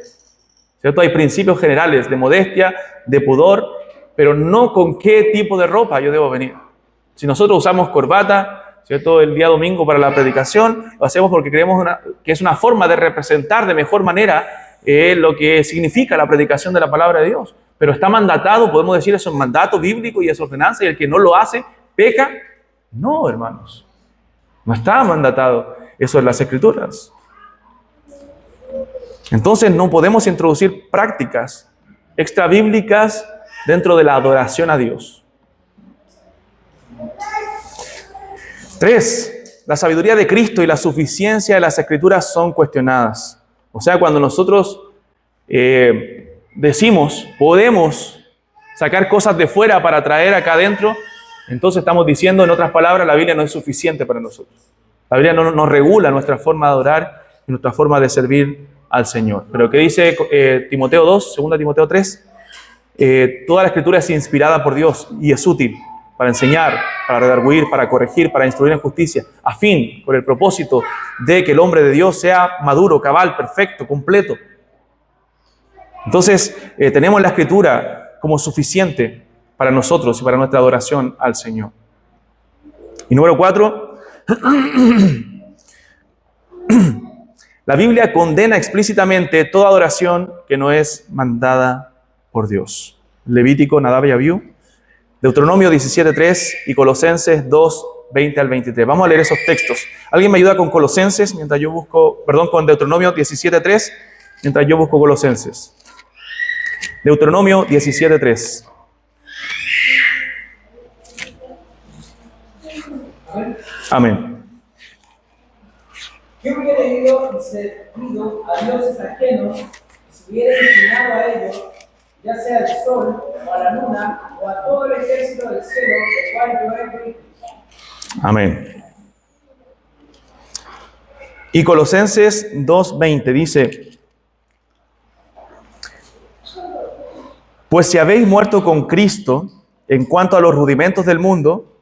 ¿cierto? Hay principios generales de modestia, de pudor, pero no con qué tipo de ropa yo debo venir. Si nosotros usamos corbata, ¿cierto? El día domingo para la predicación, lo hacemos porque creemos que es una forma de representar de mejor manera lo que significa la predicación de la palabra de Dios. Pero está mandatado, podemos decir, eso es mandato bíblico y es ordenanza, y el que no lo hace, peca. No, hermanos, no está mandatado eso en las Escrituras. Entonces no podemos introducir prácticas extra bíblicas dentro de la adoración a Dios. 3. La sabiduría de Cristo y la suficiencia de las Escrituras son cuestionadas. O sea, cuando nosotros decimos, podemos sacar cosas de fuera para traer acá adentro, entonces estamos diciendo, en otras palabras, la Biblia no es suficiente para nosotros. La Biblia no nos regula nuestra forma de adorar y nuestra forma de servir al Señor. Pero ¿qué dice Timoteo 2, 2 Timoteo 3? Toda la Escritura es inspirada por Dios y es útil para enseñar, para redarguir, para corregir, para instruir en justicia, a fin, con el propósito de que el hombre de Dios sea maduro, cabal, perfecto, completo. Entonces, tenemos la Escritura como suficiente para nosotros y para nuestra adoración al Señor. Y número 4, la Biblia condena explícitamente toda adoración que no es mandada por Dios. Levítico, Nadab y Abiú, Deuteronomio 17:3 y Colosenses 2:20 al 23. Vamos a leer esos textos. ¿Alguien me ayuda con Colosenses mientras yo busco, con Deuteronomio 17:3 mientras yo busco Colosenses? Deuteronomio 17:3. Amén. ¿Qué hubiera ido y servido a dioses ajenos si hubiera inclinado a ellos, ya sea al sol o a la luna o a todo el ejército del cielo, el cual yo he visto? Amén. Y Colosenses 2:20 dice, pues si habéis muerto con Cristo en cuanto a los rudimentos del mundo,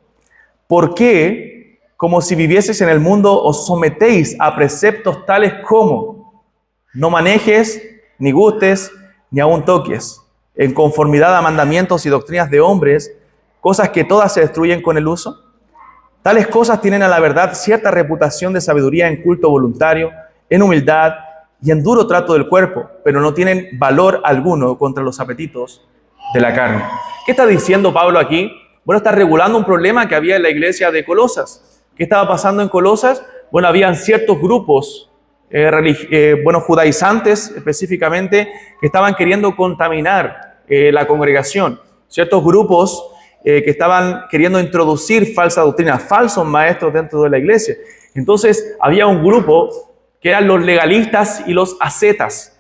¿por qué, como si vivieseis en el mundo, os sometéis a preceptos tales como no manejes, ni gustes, ni aun toques, en conformidad a mandamientos y doctrinas de hombres, cosas que todas se destruyen con el uso? Tales cosas tienen a la verdad cierta reputación de sabiduría en culto voluntario, en humildad y en duro trato del cuerpo, pero no tienen valor alguno contra los apetitos de la carne. ¿Qué está diciendo Pablo aquí? Bueno, está regulando un problema que había en la iglesia de Colosas. ¿Qué estaba pasando en Colosas? Bueno, habían ciertos grupos judaizantes específicamente, que estaban queriendo contaminar la congregación. Ciertos grupos que estaban queriendo introducir falsa doctrina, falsos maestros dentro de la iglesia. Entonces, había un grupo que eran los legalistas y los ascetas,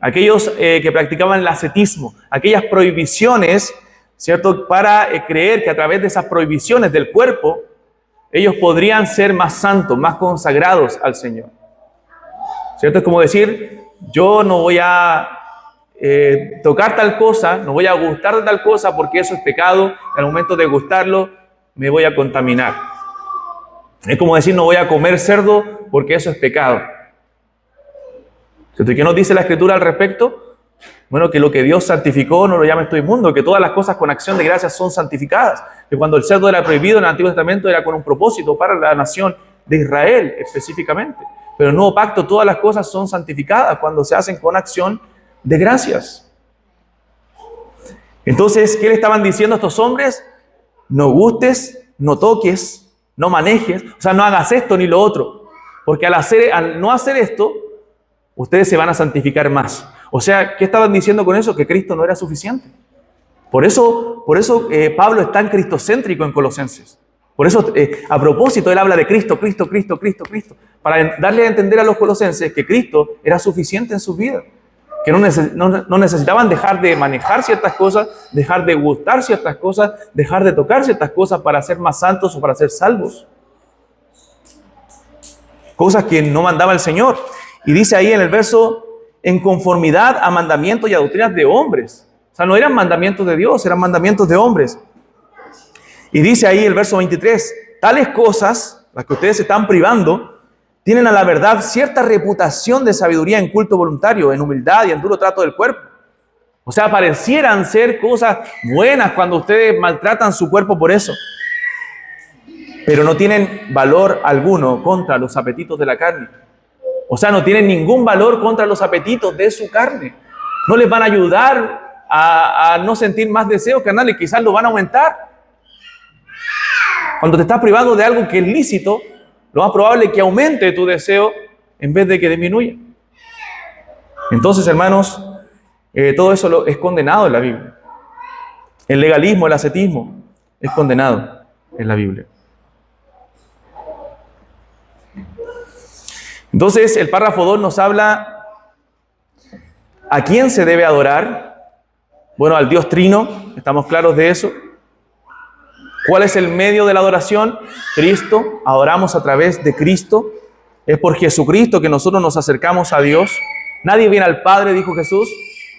aquellos que practicaban el ascetismo, aquellas prohibiciones, ¿cierto?, para creer que a través de esas prohibiciones del cuerpo, ellos podrían ser más santos, más consagrados al Señor. ¿Cierto? Es como decir, yo no voy a tocar tal cosa, no voy a gustar de tal cosa porque eso es pecado, y al momento de gustarlo me voy a contaminar. Es como decir, no voy a comer cerdo porque eso es pecado. ¿Cierto? ¿Y qué nos dice la Escritura al respecto? Bueno, que lo que Dios santificó no lo llame esto inmundo, que todas las cosas con acción de gracias son santificadas. Que cuando el cerdo era prohibido en el Antiguo Testamento era con un propósito para la nación de Israel específicamente. Pero en el Nuevo Pacto todas las cosas son santificadas cuando se hacen con acción de gracias. Entonces, ¿qué le estaban diciendo a estos hombres? No gustes, no toques, no manejes, o sea, no hagas esto ni lo otro. Porque al no hacer esto, ustedes se van a santificar más. O sea, ¿qué estaban diciendo con eso? Que Cristo no era suficiente. Por eso Pablo es tan cristocéntrico en Colosenses. Por eso, a propósito, él habla de Cristo, Cristo, Cristo, Cristo, Cristo. Para darle a entender a los colosenses que Cristo era suficiente en sus vidas. Que no necesitaban dejar de manejar ciertas cosas, dejar de gustar ciertas cosas, dejar de tocar ciertas cosas para ser más santos o para ser salvos. Cosas que no mandaba el Señor. Y dice ahí en el verso, en conformidad a mandamientos y a doctrinas de hombres. O sea, no eran mandamientos de Dios, eran mandamientos de hombres. Y dice ahí el verso 23, tales cosas, las que ustedes se están privando, tienen a la verdad cierta reputación de sabiduría en culto voluntario, en humildad y en duro trato del cuerpo. O sea, parecieran ser cosas buenas cuando ustedes maltratan su cuerpo por eso. Pero no tienen valor alguno contra los apetitos de la carne. O sea, no tienen ningún valor contra los apetitos de su carne. No les van a ayudar a no sentir más deseos carnales, quizás lo van a aumentar. Cuando te estás privando de algo que es lícito, lo más probable es que aumente tu deseo en vez de que disminuya. Entonces, hermanos, todo eso es condenado en la Biblia. El legalismo, el ascetismo, es condenado en la Biblia. Entonces, el párrafo 2 nos habla a quién se debe adorar. Bueno, al Dios Trino, estamos claros de eso. ¿Cuál es el medio de la adoración? Cristo. Adoramos a través de Cristo. Es por Jesucristo que nosotros nos acercamos a Dios. Nadie viene al Padre, dijo Jesús,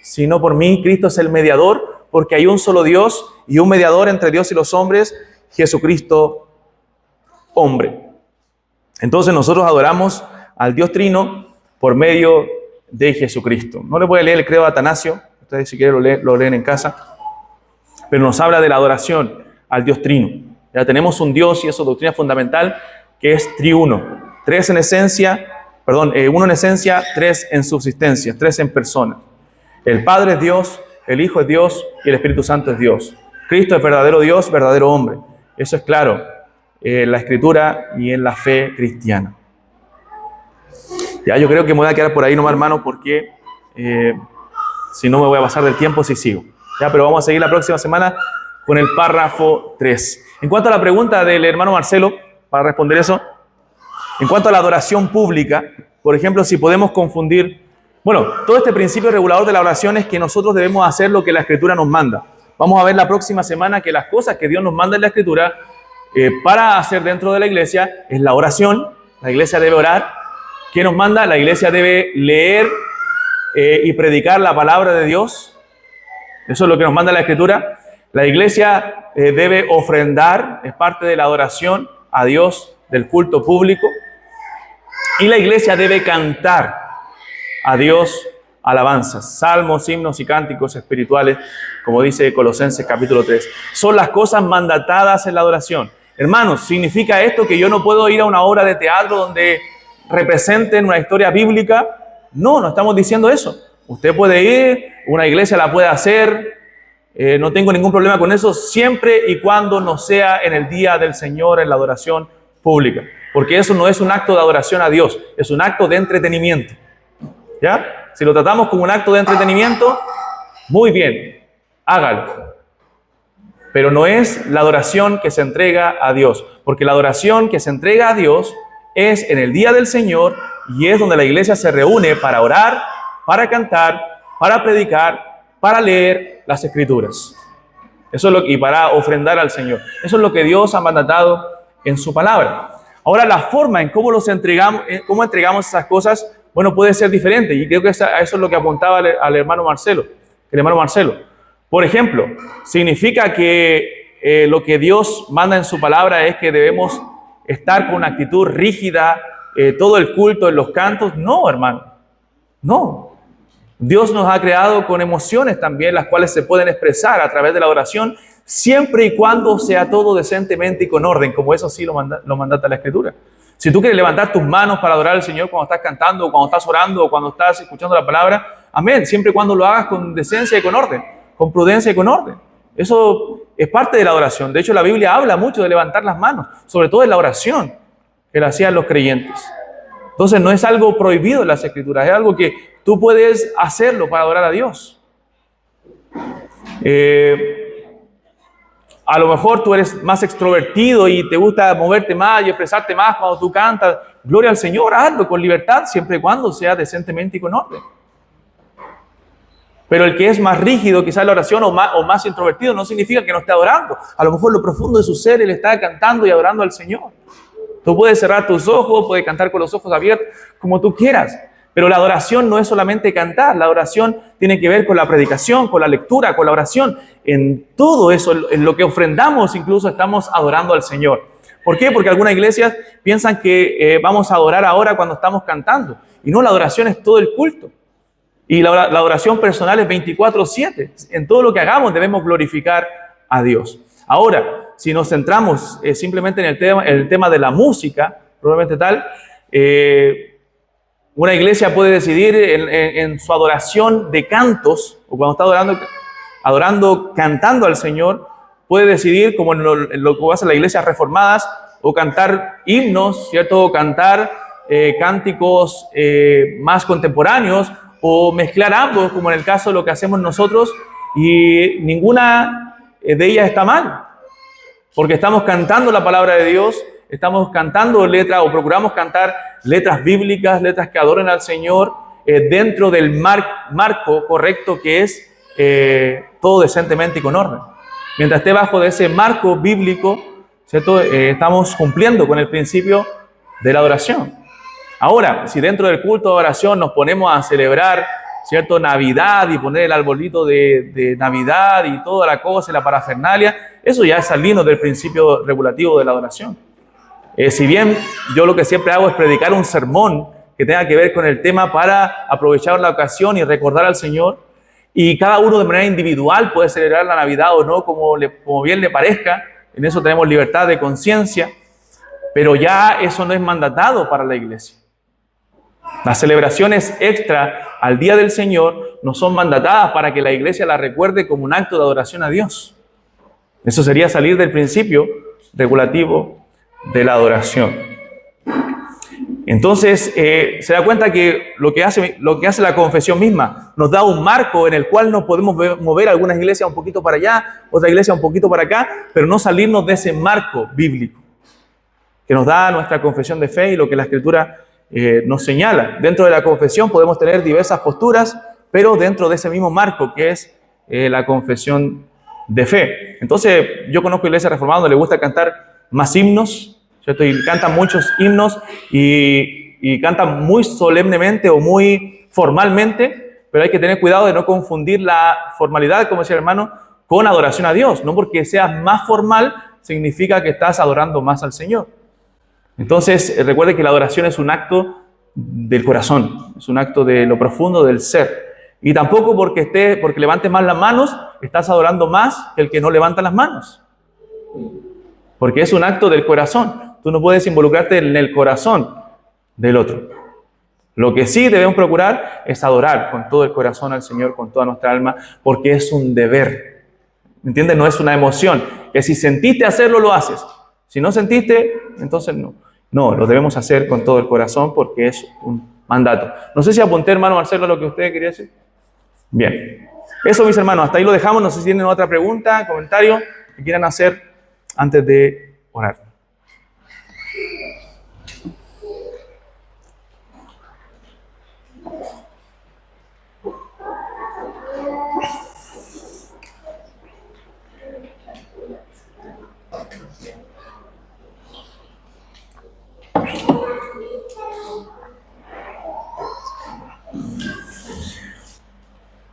sino por mí. Cristo es el mediador, porque hay un solo Dios y un mediador entre Dios y los hombres, Jesucristo, hombre. Entonces nosotros adoramos al Dios Trino por medio de Jesucristo. No les voy a leer el credo de Atanasio, ustedes si quieren lo leen en casa, pero nos habla de la adoración al Dios Trino. Ya tenemos un Dios, y eso es doctrina fundamental, que es triuno. Uno en esencia, tres en subsistencia, tres en persona. El Padre es Dios, el Hijo es Dios y el Espíritu Santo es Dios. Cristo es verdadero Dios, verdadero hombre. Eso es claro en la Escritura y en la fe cristiana. Ya, yo creo que me voy a quedar por ahí nomás, hermano, porque si no me voy a pasar del tiempo si sigo. Ya, pero vamos a seguir la próxima semana con el párrafo 3. En cuanto a la pregunta del hermano Marcelo, para responder eso, en cuanto a la adoración pública, por ejemplo, si podemos confundir, bueno, todo este principio regulador de la oración es que nosotros debemos hacer lo que la Escritura nos manda. Vamos a ver la próxima semana que las cosas que Dios nos manda en la Escritura para hacer dentro de la iglesia es la oración. La iglesia debe orar. ¿Qué nos manda? La iglesia debe leer y predicar la palabra de Dios. Eso es lo que nos manda la Escritura. La iglesia debe ofrendar, es parte de la adoración a Dios del culto público. Y la iglesia debe cantar a Dios alabanzas, salmos, himnos y cánticos espirituales, como dice Colosenses capítulo 3. Son las cosas mandatadas en la adoración. Hermanos, ¿significa esto que yo no puedo ir a una obra de teatro donde representen una historia bíblica? No, no estamos diciendo eso. Usted puede ir, una iglesia la puede hacer, no tengo ningún problema con eso, siempre y cuando no sea en el día del Señor, en la adoración pública. Porque eso no es un acto de adoración a Dios, es un acto de entretenimiento. ¿Ya? Si lo tratamos como un acto de entretenimiento, muy bien, hágalo. Pero no es la adoración que se entrega a Dios, porque la adoración que se entrega a Dios es en el día del Señor y es donde la iglesia se reúne para orar, para cantar, para predicar, para leer las Escrituras. Eso es y para ofrendar al Señor. Eso es lo que Dios ha mandatado en su palabra. Ahora, la forma en cómo cómo entregamos esas cosas, bueno, puede ser diferente. Y creo que eso es lo que apuntaba al hermano Marcelo. El hermano Marcelo. Por ejemplo, ¿significa que lo que Dios manda en su palabra es que debemos estar con una actitud rígida, todo el culto en los cantos? No, hermano. No. Dios nos ha creado con emociones también, las cuales se pueden expresar a través de la oración, siempre y cuando sea todo decentemente y con orden, como eso sí lo mandata la Escritura. Si tú quieres levantar tus manos para adorar al Señor cuando estás cantando, o cuando estás orando, o cuando estás escuchando la palabra, amén, siempre y cuando lo hagas con decencia y con orden, con prudencia y con orden. Eso es parte de la oración. De hecho, la Biblia habla mucho de levantar las manos, sobre todo en la oración que la hacían los creyentes. Entonces, no es algo prohibido en las Escrituras, es algo que tú puedes hacerlo para adorar a Dios. A lo mejor tú eres más extrovertido y te gusta moverte más y expresarte más cuando tú cantas. Gloria al Señor, hazlo con libertad, siempre y cuando sea decentemente y con orden. Pero el que es más rígido, quizás en la oración, o más introvertido, no significa que no esté adorando. A lo mejor en lo profundo de su ser, él está cantando y adorando al Señor. Tú puedes cerrar tus ojos, puedes cantar con los ojos abiertos, como tú quieras. Pero la adoración no es solamente cantar. La adoración tiene que ver con la predicación, con la lectura, con la oración. En todo eso, en lo que ofrendamos, incluso estamos adorando al Señor. ¿Por qué? Porque algunas iglesias piensan que vamos a adorar ahora cuando estamos cantando. Y no, la adoración es todo el culto. Y la adoración personal es 24/7. En todo lo que hagamos debemos glorificar a Dios. Ahora, si nos centramos simplemente en el tema de la música, probablemente tal, una iglesia puede decidir en su adoración de cantos, o cuando está adorando, cantando al Señor, puede decidir, como en lo que hacen las iglesias reformadas, o cantar himnos, ¿cierto? O cantar cánticos más contemporáneos, o mezclar ambos, como en el caso de lo que hacemos nosotros, y ninguna de ellas está mal, porque estamos cantando la palabra de Dios, estamos cantando letras, o procuramos cantar letras bíblicas, letras que adoren al Señor, dentro del marco correcto que es todo decentemente y con orden. Mientras esté bajo de ese marco bíblico, ¿cierto? Estamos cumpliendo con el principio de la adoración. Ahora, si dentro del culto de oración nos ponemos a celebrar, ¿cierto?, Navidad y poner el arbolito de Navidad y toda la cosa, la parafernalia, eso ya es salirnos del principio regulativo de la adoración. Si bien yo lo que siempre hago es predicar un sermón que tenga que ver con el tema para aprovechar la ocasión y recordar al Señor, y cada uno de manera individual puede celebrar la Navidad o no, como bien le parezca, en eso tenemos libertad de conciencia, pero ya eso no es mandatado para la iglesia. Las celebraciones extra al Día del Señor no son mandatadas para que la iglesia la recuerde como un acto de adoración a Dios. Eso sería salir del principio regulativo de la adoración. Entonces, se da cuenta que lo que hace la confesión misma nos da un marco en el cual nos podemos mover algunas iglesias un poquito para allá, otra iglesia un poquito para acá, pero no salirnos de ese marco bíblico que nos da nuestra confesión de fe y lo que la Escritura nos señala. Dentro de la confesión podemos tener diversas posturas, pero dentro de ese mismo marco que es la confesión de fe. Entonces, yo conozco iglesias reformadas donde les gusta cantar más himnos, ¿cierto? Y cantan muchos himnos y cantan muy solemnemente o muy formalmente, pero hay que tener cuidado de no confundir la formalidad, como decía el hermano, con adoración a Dios. No porque seas más formal significa que estás adorando más al Señor. Entonces, recuerde que la adoración es un acto del corazón, es un acto de lo profundo del ser. Y tampoco porque levantes más las manos, estás adorando más que el que no levanta las manos. Porque es un acto del corazón. Tú no puedes involucrarte en el corazón del otro. Lo que sí debemos procurar es adorar con todo el corazón al Señor, con toda nuestra alma, porque es un deber. ¿Me entiendes? No es una emoción. Que si sentiste hacerlo, lo haces. Si no sentiste, entonces no. No, lo debemos hacer con todo el corazón porque es un mandato. No sé si apunté, hermano Marcelo, lo que usted quería decir. Bien. Eso, mis hermanos, hasta ahí lo dejamos. No sé si tienen otra pregunta, comentario que quieran hacer antes de orar.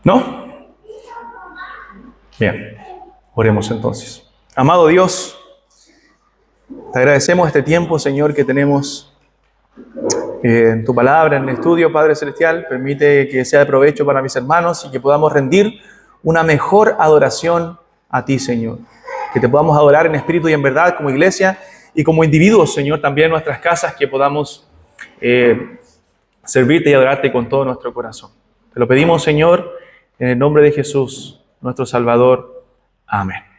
¿No? Bien, oremos entonces. Amado Dios, te agradecemos este tiempo, Señor, que tenemos en tu palabra, en el estudio, Padre Celestial. Permite que sea de provecho para mis hermanos y que podamos rendir una mejor adoración a ti, Señor. Que te podamos adorar en espíritu y en verdad como iglesia y como individuos, Señor, también en nuestras casas, que podamos servirte y adorarte con todo nuestro corazón. Te lo pedimos, Señor, en el nombre de Jesús, nuestro Salvador. Amén.